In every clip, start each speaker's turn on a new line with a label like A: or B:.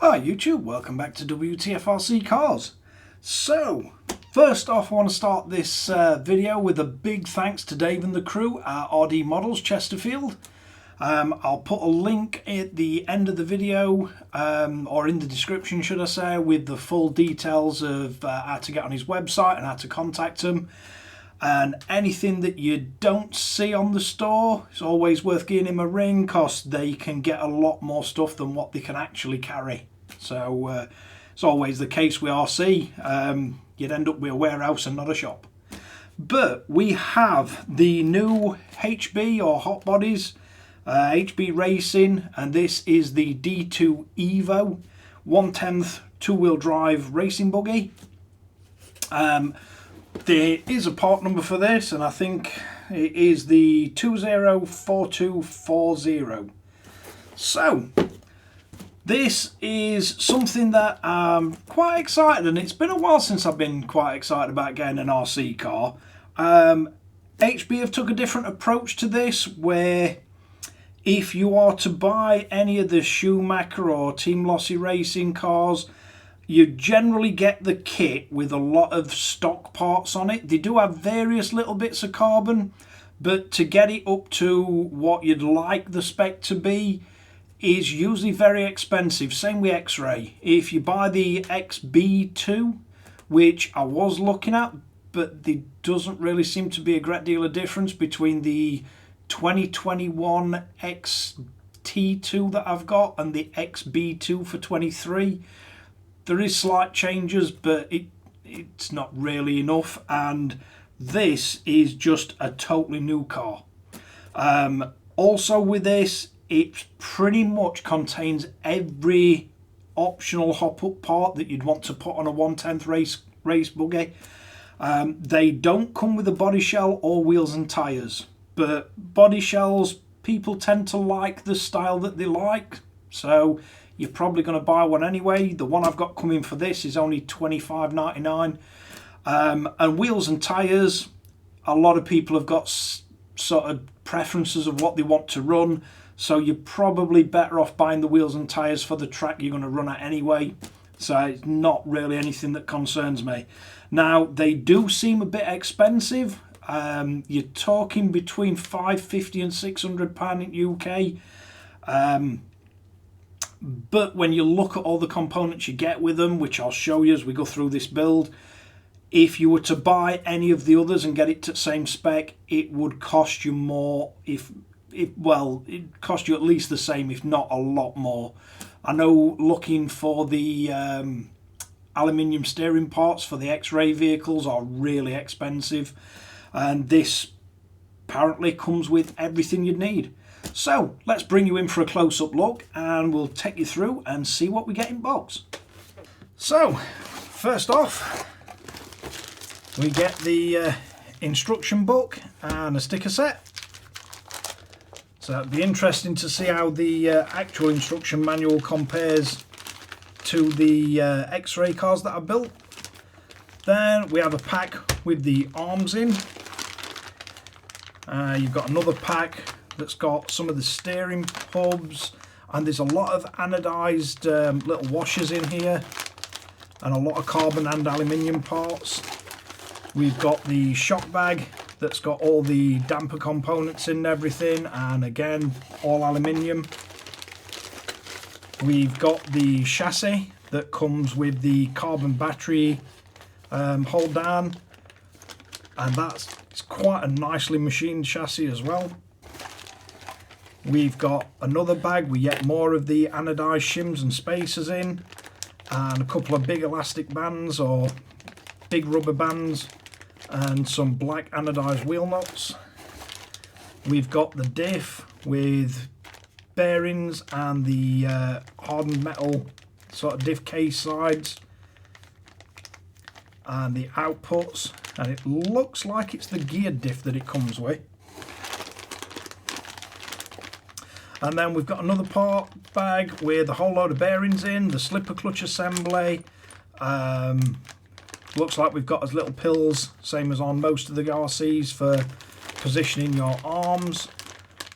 A: Hi YouTube, welcome back to Wtf Rc Cars. So, first off I want to start this video with a big thanks to Dave and the crew at RD Models Chesterfield. I'll put a link at the end of the video, or in the description should I say, with the full details of how to get on his website and how to contact him. And anything that you don't see on the store, it's always worth giving him a ring, because they can get a lot more stuff than what they can actually carry. So it's always the case with RC. You'd end up with a warehouse and not a shop. But we have the new HB or hot bodies, HB Racing, and this is the D2 Evo 1/10 two-wheel drive racing buggy. There is a part number for this, and I think it is the 204240. So this is something that I'm quite excited, and it's been a while since I've been quite excited about getting an RC car. HB have took a different approach to this, where if you are to buy any of the Schumacher or Team Lossy racing cars, you generally get the kit with a lot of stock parts on it. They do have various little bits of carbon, but to get it up to what you'd like the spec to be is usually very expensive. Same with X-Ray. If you buy the XB2, which I was looking at, but there doesn't really seem to be a great deal of difference between the 2021 XT2 that I've got and the XB2 for 23. There is slight changes, but it's not really enough, and this is just a totally new car. Also with this, it pretty much contains every optional hop-up part that you'd want to put on a 1/10 race buggy. They don't come with a body shell or wheels and tyres, but body shells, people tend to like the style that they like, so you're probably going to buy one anyway. The one I've got coming for this is only $25.99. And wheels and tyres, a lot of people have got sort of preferences of what they want to run, so you're probably better off buying the wheels and tyres for the track you're going to run at anyway. So it's not really anything that concerns me. Now, they do seem a bit expensive. You're talking between £550 and £600 in UK. But when you look at all the components you get with them, which I'll show you as we go through this build, if you were to buy any of the others and get it to the same spec, it would cost you more. Well, it'd cost you at least the same, if not a lot more. I know looking for the aluminium steering parts for the X-Ray vehicles are really expensive, and this apparently comes with everything you'd need. So let's bring you in for a close-up look, and we'll take you through and see what we get in box. So first off, we get the instruction book and a sticker set. So it'd be interesting to see how the actual instruction manual compares to the X-Ray cars that I built. Then we have a pack with the arms in. You've got another pack that's got some of the steering hubs, and there's a lot of anodized little washers in here, and a lot of carbon and aluminium parts. We've got the shock bag that's got all the damper components in and everything, and again all aluminium. We've got the chassis that comes with the carbon battery hold down, and it's quite a nicely machined chassis as well. We've got another bag with yet more of the anodized shims and spacers in, and a couple of big elastic bands or big rubber bands, and some black anodized wheel nuts. We've got the diff with bearings and the hardened metal sort of diff case sides, and the outputs, and it looks like it's the geared diff that it comes with. And then we've got another part bag with a whole load of bearings in, the slipper clutch assembly. Looks like we've got as little pills, same as on most of the RCs, for positioning your arms.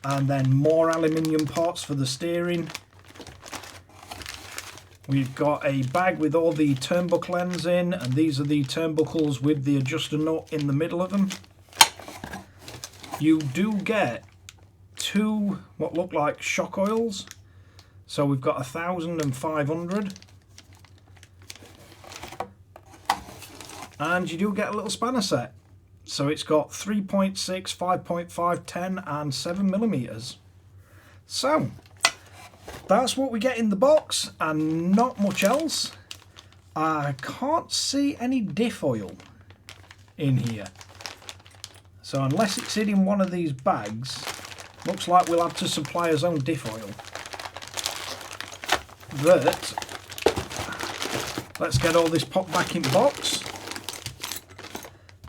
A: And then more aluminium parts for the steering. We've got a bag with all the turnbuckle ends in, and these are the turnbuckles with the adjuster nut in the middle of them. You do get 2 what look like shock oils. So we've got 1,000 and 500. And you do get a little spanner set. So it's got 3.6, 5.5, 10 and 7mm. So that's what we get in the box and not much else. I can't see any diff oil in here. So unless it's in one of these bags, looks like we'll have to supply our own diff oil. But let's get all this popped back in box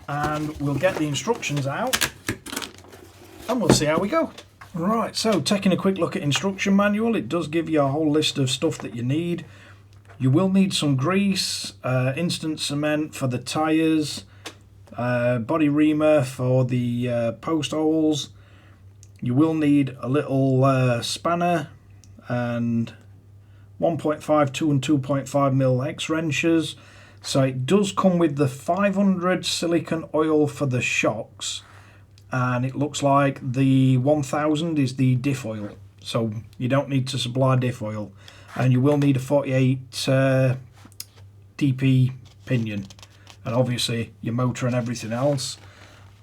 A: and we'll get the instructions out and we'll see how we go. Right, so taking a quick look at instruction manual, it does give you a whole list of stuff that you need. You will need some grease, instant cement for the tyres, body reamer for the post holes. You will need a little spanner and 1.5, 2 and 2.5mm X wrenches. So it does come with the 500 silicone oil for the shocks, and it looks like the 1000 is the diff oil, so you don't need to supply diff oil. And you will need a 48 DP pinion, and obviously your motor and everything else.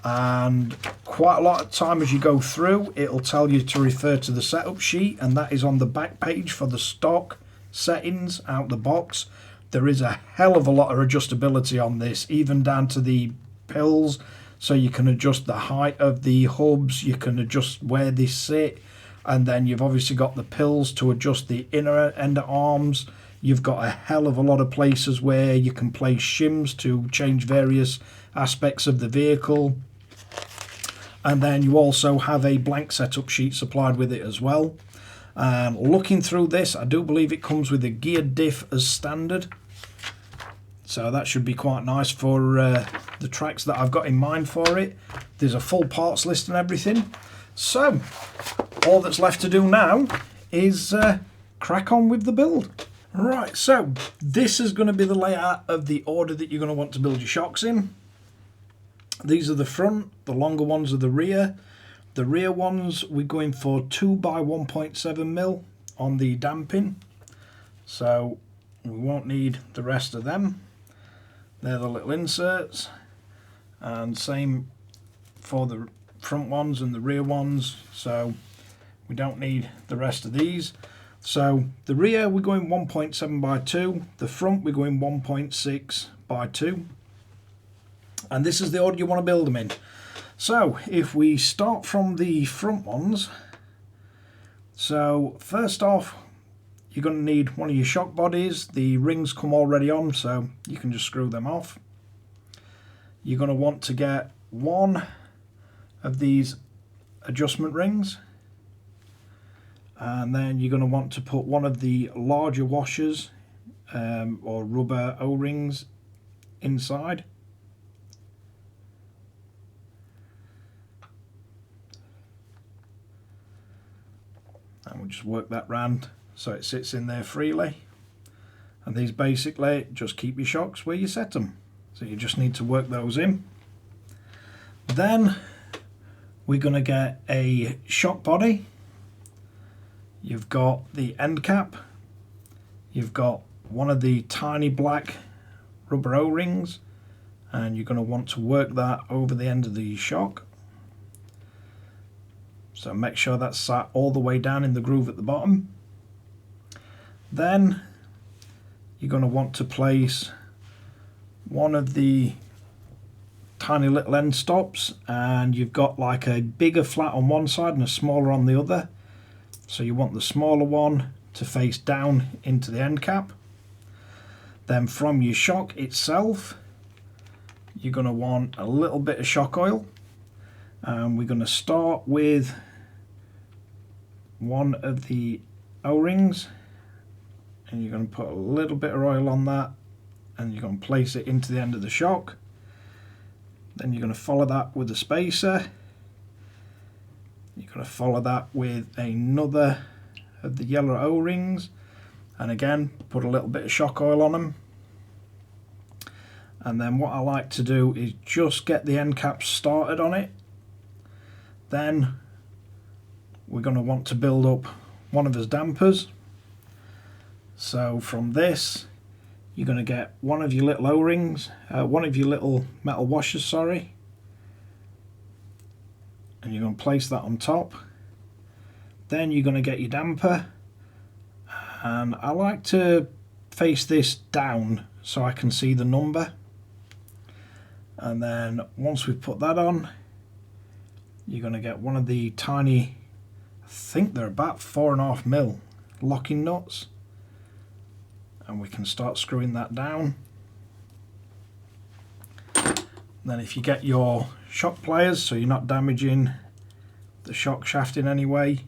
A: And quite a lot of time as you go through, it'll tell you to refer to the setup sheet, and that is on the back page for the stock settings out the box. There is a hell of a lot of adjustability on this, even down to the pills. So you can adjust the height of the hubs, you can adjust where they sit, and then you've obviously got the pills to adjust the inner end of arms. You've got a hell of a lot of places where you can place shims to change various aspects of the vehicle. And then you also have a blank setup sheet supplied with it as well. Looking through this, I do believe it comes with a geared diff as standard. So that should be quite nice for the tracks that I've got in mind for it. There's a full parts list and everything. So all that's left to do now is crack on with the build. Right, so this is going to be the layout of the order that you're going to want to build your shocks in. These are the front, the longer ones are the rear. The rear ones we're going for 2 by 1.7mm on the damping. So we won't need the rest of them. They're the little inserts, and same for the front ones and the rear ones, so we don't need the rest of these. So the rear we're going 1.7 by 2, the front we're going 1.6 by 2, and this is the order you want to build them in. So if we start from the front ones, so first off you're going to need one of your shock bodies. The rings come already on, so you can just screw them off. You're going to want to get one of these adjustment rings, and then you're going to want to put one of the larger washers or rubber O-rings inside. And we'll just work that round so it sits in there freely. And these basically just keep your shocks where you set them. So you just need to work those in. Then we're going to get a shock body. You've got the end cap. You've got one of the tiny black rubber O-rings, and you're going to want to work that over the end of the shock. So make sure that's sat all the way down in the groove at the bottom. Then you're going to want to place one of the tiny little end stops, and you've got like a bigger flat on one side and a smaller on the other. So you want the smaller one to face down into the end cap. Then from your shock itself, you're going to want a little bit of shock oil, and we're going to start with one of the O-rings, and you're going to put a little bit of oil on that, and you're going to place it into the end of the shock. Then you're going to follow that with a spacer. You're going to follow that with another of the yellow O-rings, and again put a little bit of shock oil on them. And then what I like to do is just get the end caps started on it. Then we're going to want to build up one of his dampers. So from this you're going to get one of your little O-rings, one of your little metal washers, sorry, and you're going to place that on top. Then you're going to get your damper, and I like to face this down so I can see the number. And then once we've put that on, you're going to get one of the tiny, I think they're about 4.5mm locking nuts, and we can start screwing that down. And then if you get your shock pliers so you're not damaging the shock shaft in any way,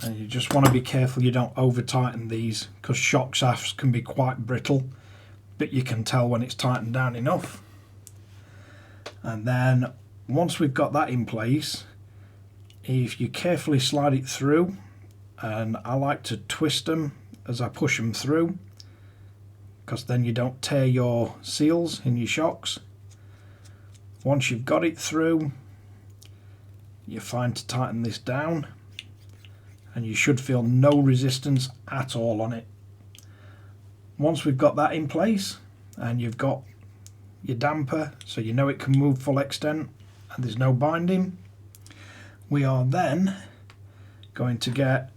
A: and you just want to be careful you don't over tighten these, because shock shafts can be quite brittle, but you can tell when it's tightened down enough. And then once we've got that in place, if you carefully slide it through, and I like to twist them as I push them through, because then you don't tear your seals in your shocks. Once you've got it through, you're fine to tighten this down, and you should feel no resistance at all on it. Once we've got that in place and you've got your damper so you know it can move full extent and there's no binding, we are then going to get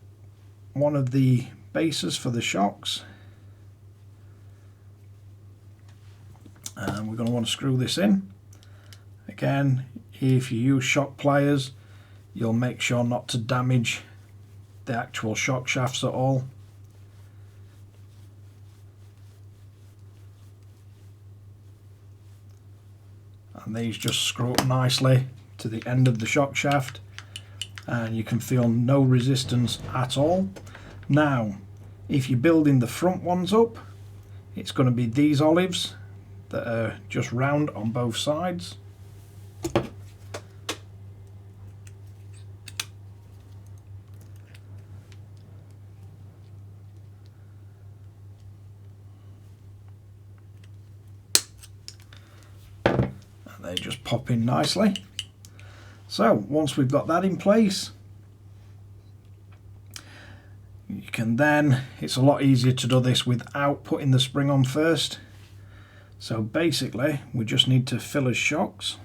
A: one of the bases for the shocks, and we're going to want to screw this in. Again, if you use shock pliers, you'll make sure not to damage the actual shock shafts at all. And these just screw up nicely to the end of the shock shaft, and you can feel no resistance at all. Now if you're building the front ones up, it's going to be these olives that are just round on both sides. They just pop in nicely. So once we've got that in place, you can then, it's a lot easier to do this without putting the spring on first. So basically we just need to fill his shocks.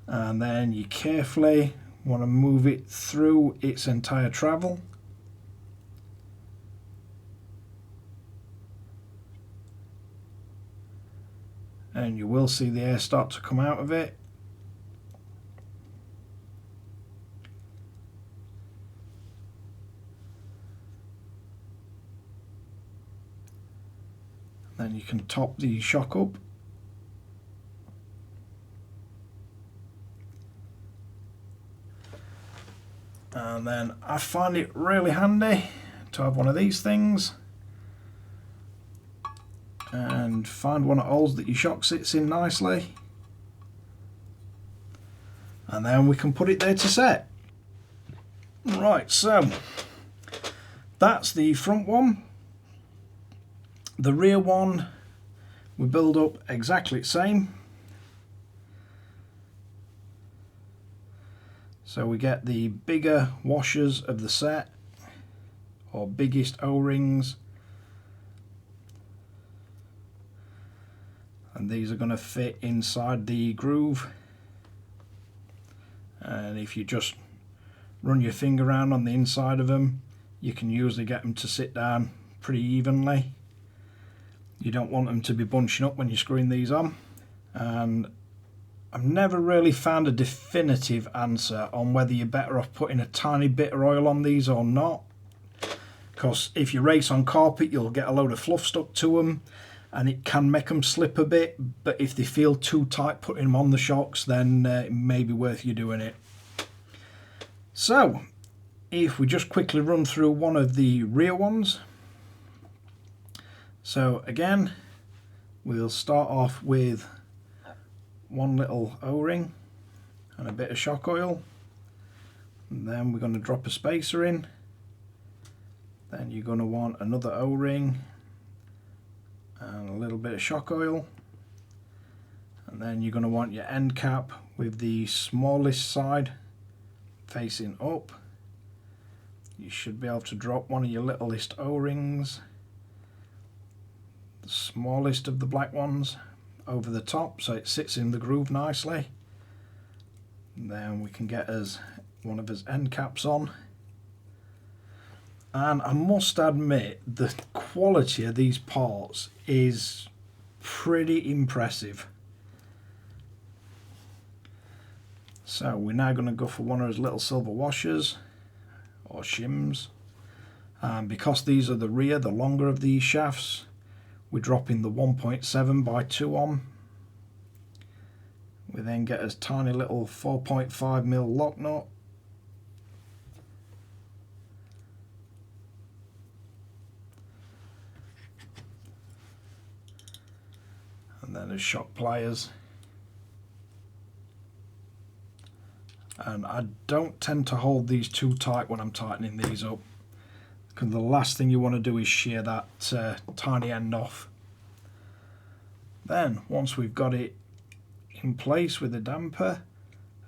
A: And then you carefully want to move it through its entire travel. And you will see the air start to come out of it. Then you can top the shock up. And then I find it really handy to have one of these things and find one of the holes that your shock sits in nicely, and then we can put it there to set. Right, so that's the front one. The rear one we build up exactly the same. So we get the bigger washers of the set, or biggest O-rings, and these are going to fit inside the groove. And if you just run your finger around on the inside of them, you can usually get them to sit down pretty evenly. You don't want them to be bunching up when you're screwing these on. And I've never really found a definitive answer on whether you're better off putting a tiny bit of oil on these or not, because if you race on carpet you'll get a load of fluff stuck to them and it can make them slip a bit, but if they feel too tight putting them on the shocks, then it may be worth you doing it. So if we just quickly run through one of the rear ones. So again, we'll start off with one little O-ring and a bit of shock oil, and then we're going to drop a spacer in. Then you're going to want another O-ring and a little bit of shock oil, and then you're going to want your end cap with the smallest side facing up. You should be able to drop one of your littlest O-rings, the smallest of the black ones, over the top so it sits in the groove nicely. And then we can get us one of his end caps on. And I must admit, the quality of these parts is pretty impressive. So we're now going to go for one of his little silver washers or shims. Because these are the rear, the longer of these shafts, we're dropping the 1.7 by 2 on. We then get a tiny little 4.5mm lock nut. And then there's shock pliers. And I don't tend to hold these too tight when I'm tightening these up, because the last thing you want to do is shear that tiny end off. Then once we've got it in place with the damper,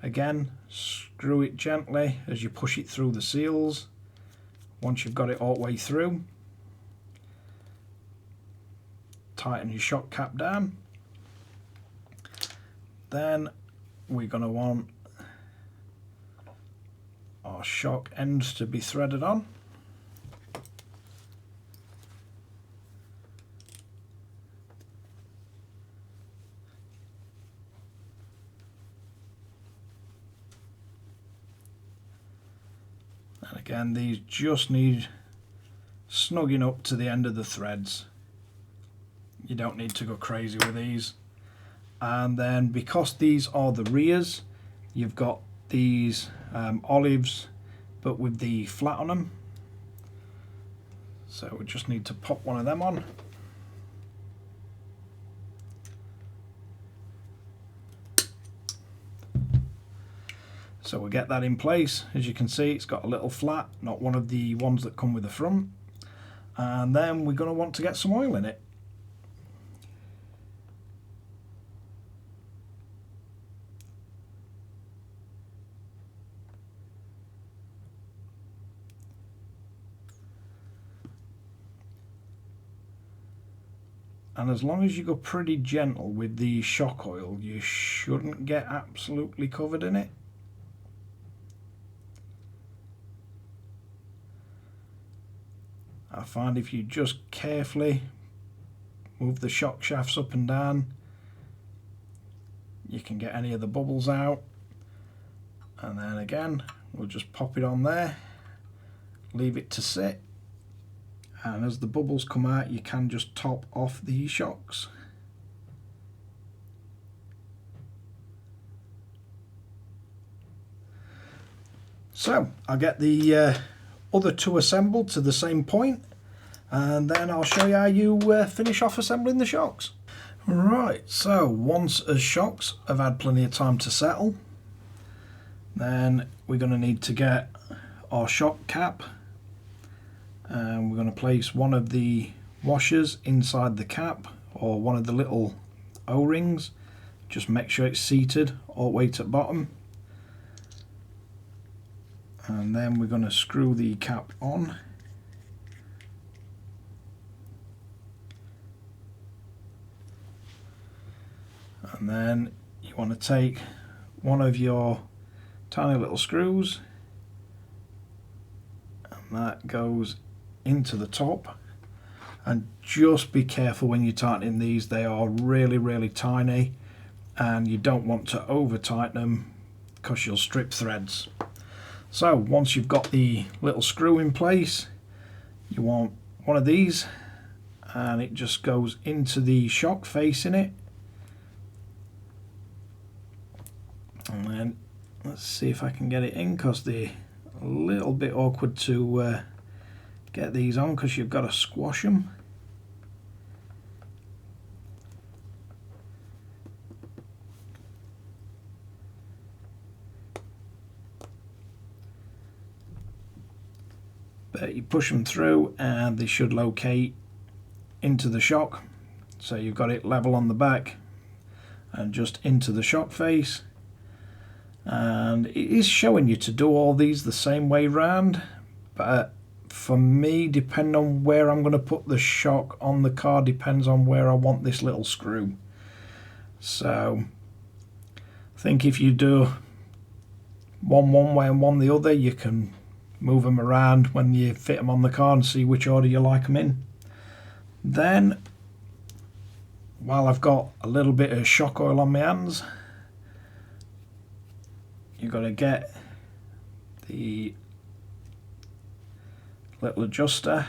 A: again screw it gently as you push it through the seals. Once you've got it all the way through, tighten your shock cap down. Then we're going to want our shock ends to be threaded on. And again, these just need snugging up to the end of the threads. You don't need to go crazy with these. And then because these are the rears, you've got these olives but with the flat on them, so we just need to pop one of them on. So we'll get that in place. As you can see, it's got a little flat, not one of the ones that come with the front. And then we're going to want to get some oil in it. And as long as you go pretty gentle with the shock oil, you shouldn't get absolutely covered in it. I find if you just carefully move the shock shafts up and down, you can get any of the bubbles out. And then again, we'll just pop it on there, leave it to sit. And as the bubbles come out, you can just top off the shocks. So I'll get the other two assembled to the same point, and then I'll show you how you finish off assembling the shocks. Right, so once the shocks have had plenty of time to settle, then we're going to need to get our shock cap. And we're going to place one of the washers inside the cap, or one of the little O-rings. Just make sure it's seated all the way to the bottom. And then we're going to screw the cap on. And then you want to take one of your tiny little screws, and that goes into the top. And just be careful when you're tightening these, they are really tiny, and you don't want to over tighten them because you'll strip threads. So once you've got the little screw in place, you want one of these, and it just goes into the shock facing it. And then let's see if I can get it in, because the a little bit awkward to get these on because you've got to squash them. But you push them through and they should locate into the shock. So you've got it level on the back and just into the shock face. And it is showing you to do all these the same way round, but for me, depending on where I'm going to put the shock on the car, depends on where I want this little screw. So I think if you do one way and one the other, you can move them around when you fit them on the car and see which order you like them in. Then, while I've got a little bit of shock oil on my hands, you've got to get the little adjuster,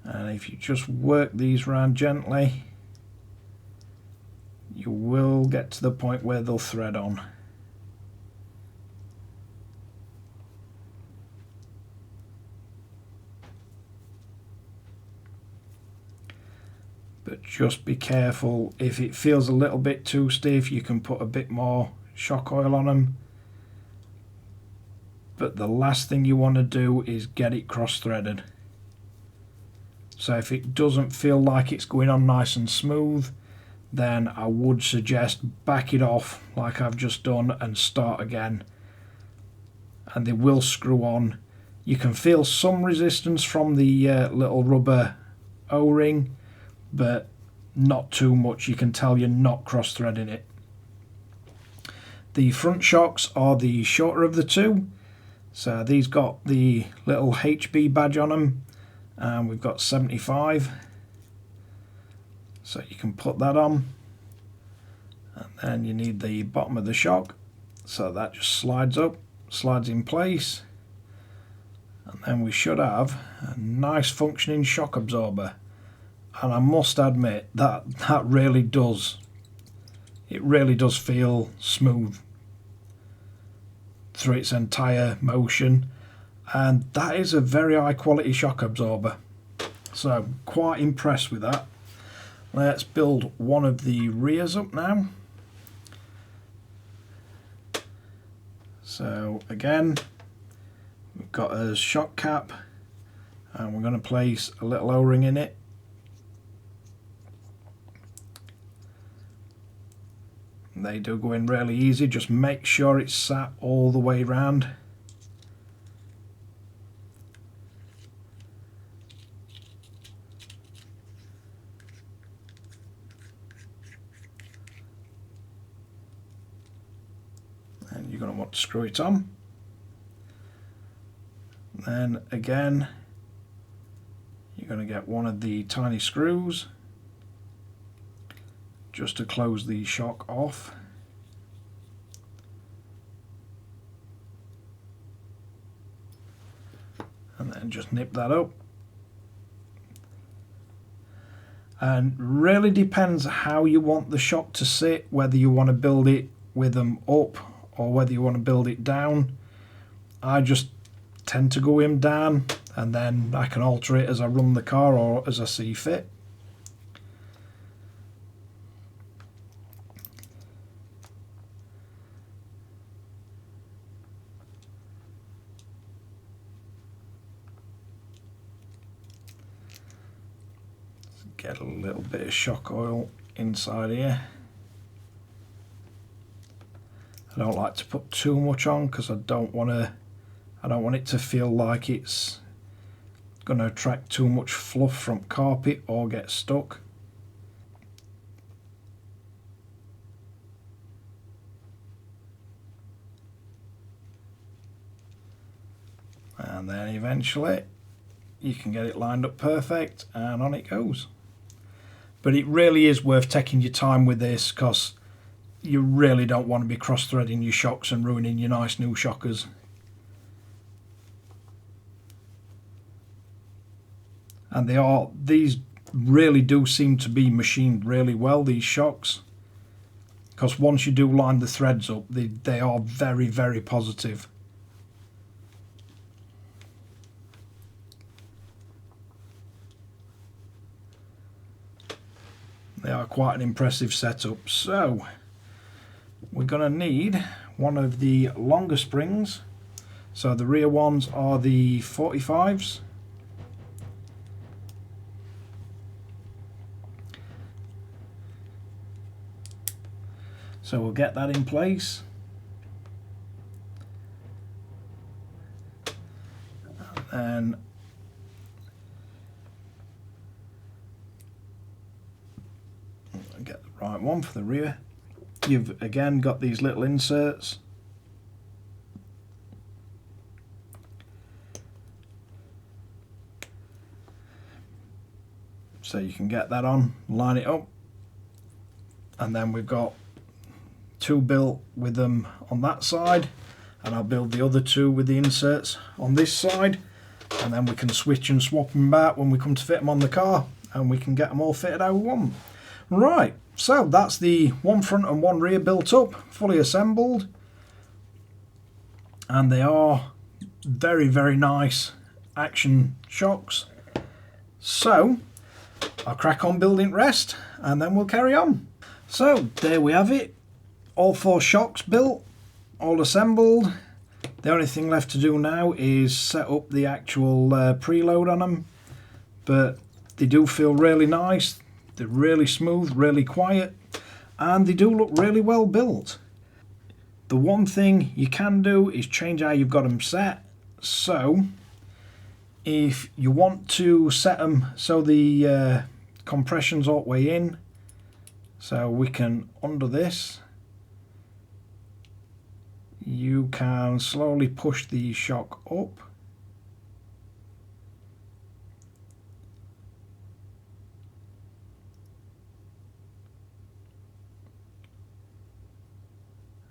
A: and if you just work these around gently, you will get to the point where they'll thread on. But just be careful, if it feels a little bit too stiff, you can put a bit more shock oil on them. But the last thing you want to do is get it cross-threaded. So if it doesn't feel like it's going on nice and smooth, then I would suggest back it off like I've just done and start again. And they will screw on. You can feel some resistance from the little rubber O-ring, but not too much. You can tell you're not cross-threading it. The front shocks are the shorter of the two. So these got the little HB badge on them, and we've got 75. So you can put that on. And then you need the bottom of the shock. So that just slides up, slides in place. And then we should have a nice functioning shock absorber. And I must admit that really does, it really does feel smooth through its entire motion, and that is a very high quality shock absorber, so I'm quite impressed with that. Let's build one of the rears up now. So again, we've got a shock cap, and we're going to place a little O-ring in it. They do go in really easy, just make sure it's sat all the way round. And you're going to want to screw it on. Then again, you're going to get one of the tiny screws just to close the shock off. And then just nip that up. And really depends how you want the shock to sit, whether you want to build it with them up or whether you want to build it down. I just tend to go in down, and then I can alter it as I run the car or as I see fit. Get a little bit of shock oil inside here. I don't like to put too much on because I don't want it to feel like it's going to attract too much fluff from carpet or get stuck. And then eventually you can get it lined up perfect, and on it goes. But it really is worth taking your time with this, because you really don't want to be cross-threading your shocks and ruining your nice new shockers. And these really do seem to be machined really well, these shocks. because once you do line the threads up, they are very, very positive. They are quite an impressive setup. So we're going to need one of the longer springs. So the rear ones are the 45s. So we'll get that in place. And get the right one for the rear. You've again got these little inserts. So you can get that on, line it up, and then we've got two built with them on that side, and I'll build the other two with the inserts on this side, and then we can switch and swap them back when we come to fit them on the car, and we can get them all fitted how we want. Right, so that's the one front and one rear built up, fully assembled, and they are very, very nice action shocks. So I'll crack on building rest and then we'll carry on. So there we have it, all four shocks built, all assembled. The only thing left to do now is set up the actual preload on them, but they do feel really nice. They're really smooth, really quiet, and they do look really well built. The one thing you can do is change how you've got them set. So if you want to set them so the compression's all the way in, so we can undo this, you can slowly push the shock up.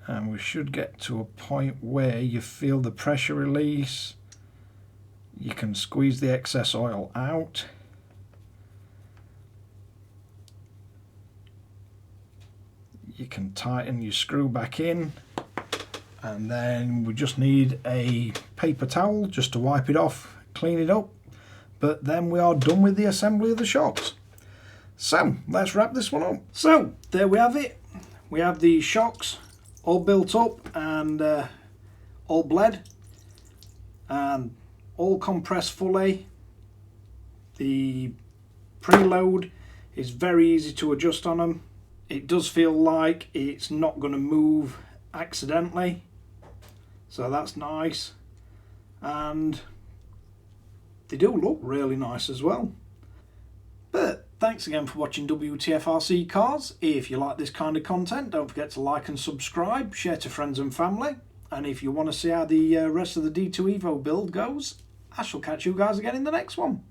A: And we should get to a point where you feel the pressure release. You can squeeze the excess oil out. You can tighten your screw back in, and then we just need a paper towel just to wipe it off, clean it up, but then we are done with the assembly of the shocks. So let's wrap this one up. So there we have it. We have the shocks all built up and all bled and all compressed fully. The preload is very easy to adjust on them. It does feel like it's not going to move accidentally, so that's nice, and they do look really nice as well. But thanks again for watching Wtf Rc Cars. If you like this kind of content, don't forget to like and subscribe, share to friends and family, and if you want to see how the rest of the D2 Evo build goes, I shall catch you guys again in the next one.